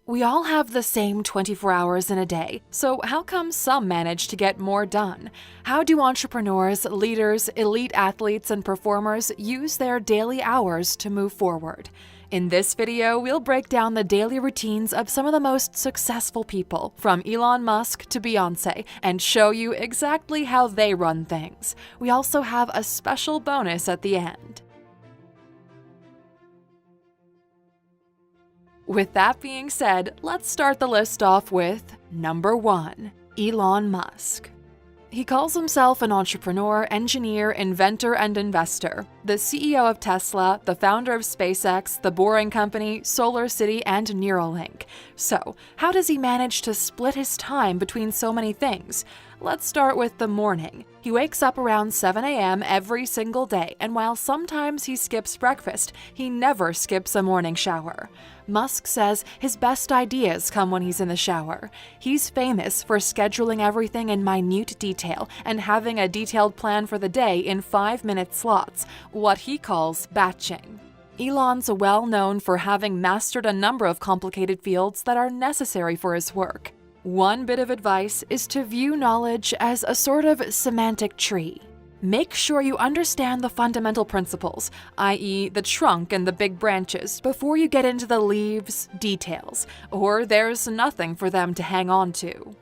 We all have the same 24 hours in a day, so how come some manage to get more done? How do entrepreneurs, leaders, elite athletes, and performers use their daily hours to move forward? In this video, we'll break down the daily routines of some of the most successful people, from Elon Musk to Beyoncé, and show you exactly how they run things. We also have a special bonus at the end. With that being said, let's start the list off with number 1, Elon Musk. He calls himself an entrepreneur, engineer, inventor, and investor, the CEO of Tesla, the founder of SpaceX, The Boring Company, Solar City, and Neuralink. So, how does he manage to split his time between so many things? Let's start with the morning. He wakes up around 7 a.m. every single day, and while sometimes he skips breakfast, he never skips a morning shower. Musk says his best ideas come when he's in the shower. He's famous for scheduling everything in minute detail and having a detailed plan for the day in 5-minute slots, what he calls batching. Elon's well known for having mastered a number of complicated fields that are necessary for his work. One bit of advice is to view knowledge as a sort of semantic tree. Make sure you understand the fundamental principles, i.e. the trunk and the big branches, before you get into the leaves, details, or there's nothing for them to hang on to.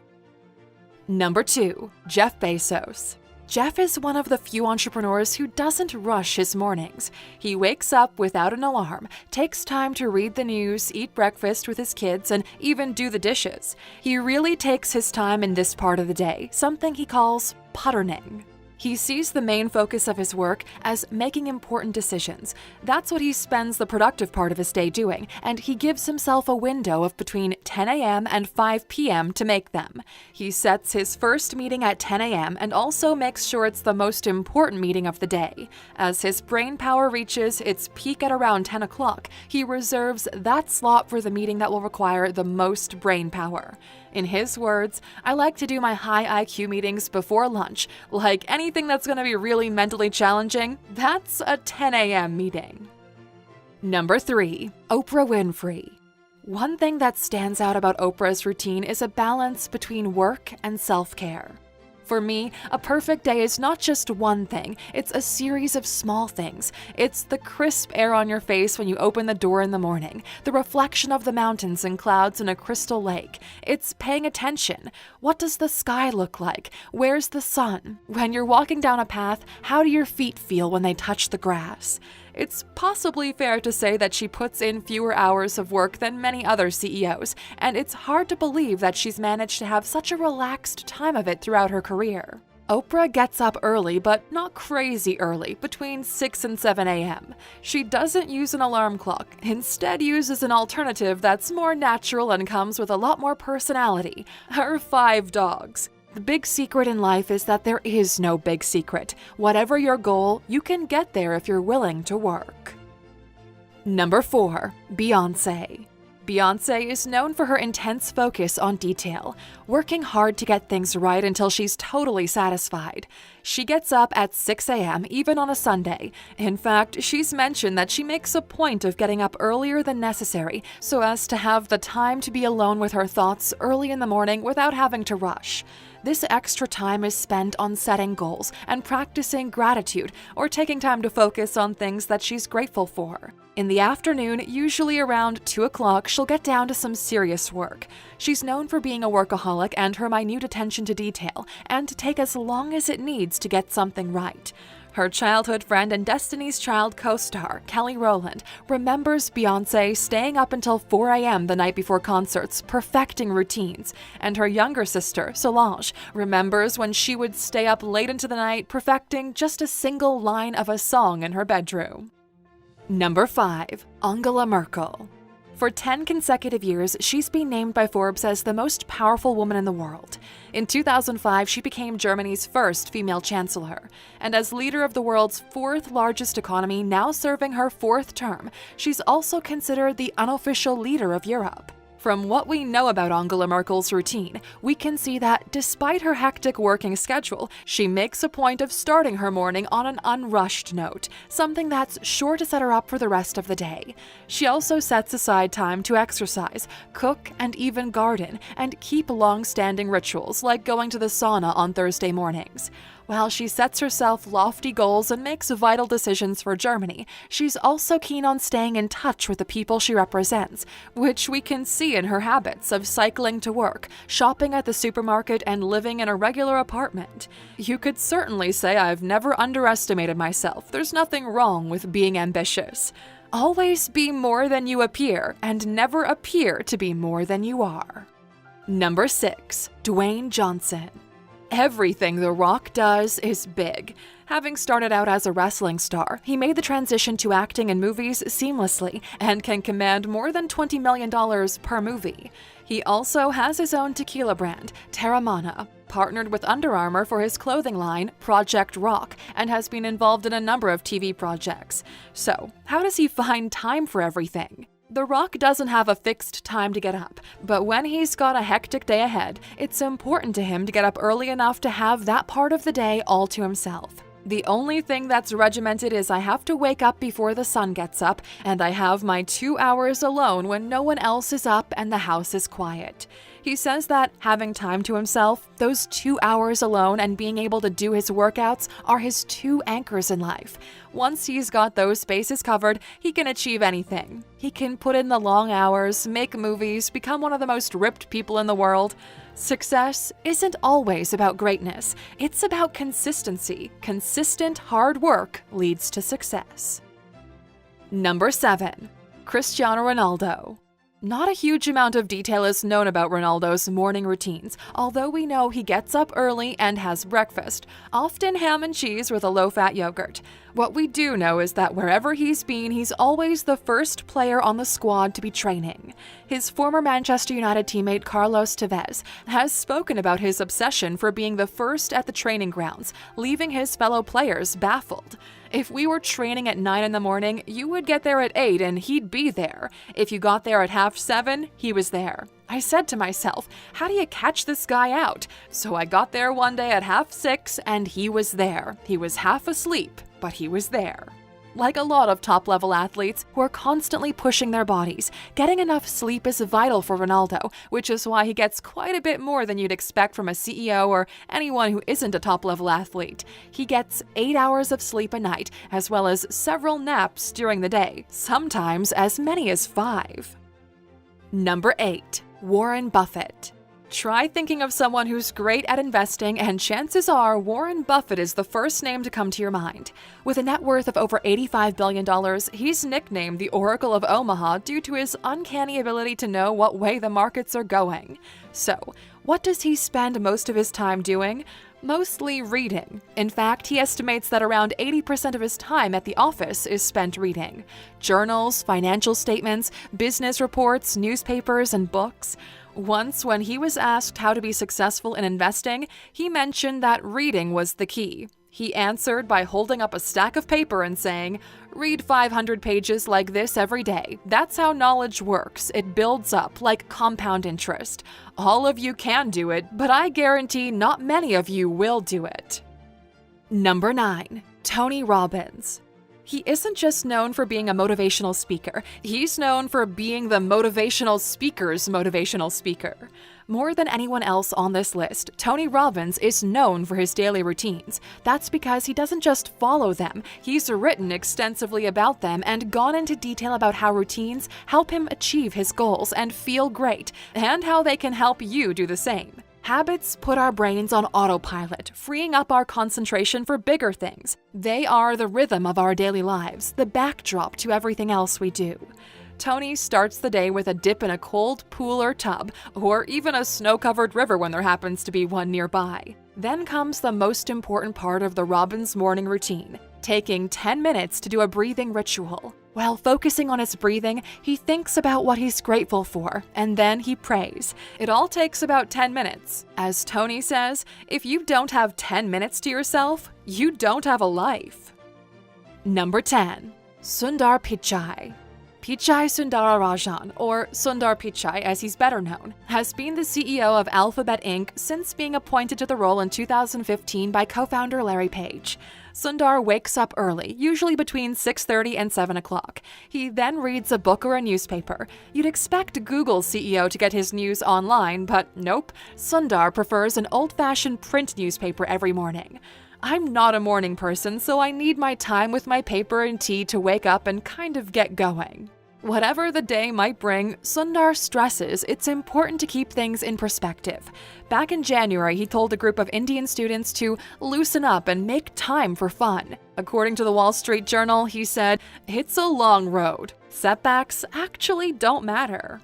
Number 2, Jeff Bezos. Jeff is one of the few entrepreneurs who doesn't rush his mornings. He wakes up without an alarm, takes time to read the news, eat breakfast with his kids, and even do the dishes. He really takes his time in this part of the day, something he calls putterning. He sees the main focus of his work as making important decisions. That's what he spends the productive part of his day doing, and he gives himself a window of between 10 a.m. and 5 p.m. to make them. He sets his first meeting at 10 a.m. and also makes sure it's the most important meeting of the day. As his brain power reaches its peak at around 10 o'clock, he reserves that slot for the meeting that will require the most brain power. In his words, "I like to do my high IQ meetings before lunch. Like anything that's going to be really mentally challenging, that's a 10 a.m. meeting." Number 3, Oprah Winfrey. One thing that stands out about Oprah's routine is a balance between work and self-care. For me, a perfect day is not just one thing, it's a series of small things. It's the crisp air on your face when you open the door in the morning, the reflection of the mountains and clouds in a crystal lake. It's paying attention. What does the sky look like? Where's the sun? When you're walking down a path, how do your feet feel when they touch the grass? It's possibly fair to say that she puts in fewer hours of work than many other CEOs, and it's hard to believe that she's managed to have such a relaxed time of it throughout her career. Oprah gets up early, but not crazy early, between 6 and 7 a.m. She doesn't use an alarm clock, instead uses an alternative that's more natural and comes with a lot more personality: her 5 dogs. The big secret in life is that there is no big secret. Whatever your goal, you can get there if you're willing to work. Number 4, Beyoncé. Beyoncé is known for her intense focus on detail, working hard to get things right until she's totally satisfied. She gets up at 6 a.m. even on a Sunday. In fact, she's mentioned that she makes a point of getting up earlier than necessary so as to have the time to be alone with her thoughts early in the morning without having to rush. This extra time is spent on setting goals and practicing gratitude or taking time to focus on things that she's grateful for. In the afternoon, usually around 2 o'clock, she'll get down to some serious work. She's known for being a workaholic and her minute attention to detail, and to take as long as it needs to get something right. Her childhood friend and Destiny's Child co-star, Kelly Rowland, remembers Beyoncé staying up until 4 a.m. the night before concerts, perfecting routines, and her younger sister, Solange, remembers when she would stay up late into the night, perfecting just a single line of a song in her bedroom. Number 5, Angela Merkel. For 10 consecutive years, she's been named by Forbes as the most powerful woman in the world. In 2005, she became Germany's first female chancellor. And as leader of the world's 4th largest economy, now serving her 4th term, she's also considered the unofficial leader of Europe. From what we know about Angela Merkel's routine, we can see that despite her hectic working schedule, she makes a point of starting her morning on an unrushed note, something that's sure to set her up for the rest of the day. She also sets aside time to exercise, cook, and even garden, and keep long-standing rituals like going to the sauna on Thursday mornings. While she sets herself lofty goals and makes vital decisions for Germany, she's also keen on staying in touch with the people she represents, which we can see in her habits of cycling to work, shopping at the supermarket, and living in a regular apartment. You could certainly say I've never underestimated myself. There's nothing wrong with being ambitious. Always be more than you appear, and never appear to be more than you are. Number 6. Dwayne Johnson. Everything The Rock does is big. Having started out as a wrestling star, he made the transition to acting in movies seamlessly and can command more than $20 million per movie. He also has his own tequila brand, Terramana, partnered with Under Armour for his clothing line, Project Rock, and has been involved in a number of TV projects. So, how does he find time for everything? The Rock doesn't have a fixed time to get up, but when he's got a hectic day ahead, it's important to him to get up early enough to have that part of the day all to himself. The only thing that's regimented is I have to wake up before the sun gets up, and I have my 2 hours alone when no one else is up and the house is quiet. He says that having time to himself, those 2 hours alone, and being able to do his workouts are his 2 anchors in life. Once he's got those bases covered, he can achieve anything. He can put in the long hours, make movies, become one of the most ripped people in the world. Success isn't always about greatness. It's about consistency. Consistent hard work leads to success. Number 7. Cristiano Ronaldo. Not a huge amount of detail is known about Ronaldo's morning routines, although we know he gets up early and has breakfast, often ham and cheese with a low-fat yogurt. What we do know is that wherever he's been, he's always the first player on the squad to be training. His former Manchester United teammate Carlos Tevez has spoken about his obsession for being the first at the training grounds, leaving his fellow players baffled. If we were training at 9 in the morning, you would get there at 8 and he'd be there. If you got there at 6:30, he was there. I said to myself, how do you catch this guy out? So I got there one day at 6:30 and he was there. He was half asleep, but he was there. Like a lot of top-level athletes who are constantly pushing their bodies, getting enough sleep is vital for Ronaldo, which is why he gets quite a bit more than you'd expect from a CEO or anyone who isn't a top-level athlete. He gets 8 hours of sleep a night, as well as several naps during the day, sometimes as many as 5. Number 8. Warren Buffett. Try thinking of someone who's great at investing, and chances are Warren Buffett is the first name to come to your mind. With a net worth of over $85 billion, he's nicknamed the Oracle of Omaha due to his uncanny ability to know what way the markets are going. So, what does he spend most of his time doing? Mostly reading. In fact, he estimates that around 80% of his time at the office is spent reading. Journals, financial statements, business reports, newspapers, and books. Once, when he was asked how to be successful in investing, he mentioned that reading was the key. He answered by holding up a stack of paper and saying, "Read 500 pages like this every day. That's how knowledge works. It builds up like compound interest. All of you can do it, but I guarantee not many of you will do it." Number 9. Tony Robbins. He isn't just known for being a motivational speaker, he's known for being the motivational speaker's motivational speaker. More than anyone else on this list, Tony Robbins is known for his daily routines. That's because he doesn't just follow them, he's written extensively about them and gone into detail about how routines help him achieve his goals and feel great, and how they can help you do the same. Habits put our brains on autopilot, freeing up our concentration for bigger things. They are the rhythm of our daily lives, the backdrop to everything else we do. Tony starts the day with a dip in a cold pool or tub, or even a snow-covered river when there happens to be one nearby. Then comes the most important part of the Robbins morning routine, taking 10 minutes to do a breathing ritual. While focusing on his breathing, he thinks about what he's grateful for, and then he prays. It all takes about 10 minutes. As Tony says, if you don't have 10 minutes to yourself, you don't have a life. Number 10. Sundar Pichai. Pichai Sundararajan, or Sundar Pichai as he's better known, has been the CEO of Alphabet Inc. since being appointed to the role in 2015 by co-founder Larry Page. Sundar wakes up early, usually between 6:30 and 7 o'clock. He then reads a book or a newspaper. You'd expect Google's CEO to get his news online, but nope. Sundar prefers an old-fashioned print newspaper every morning. I'm not a morning person, so I need my time with my paper and tea to wake up and kind of get going. Whatever the day might bring, Sundar stresses it's important to keep things in perspective. Back in January, he told a group of Indian students to loosen up and make time for fun. According to the Wall Street Journal, he said, "It's a long road. Setbacks actually don't matter."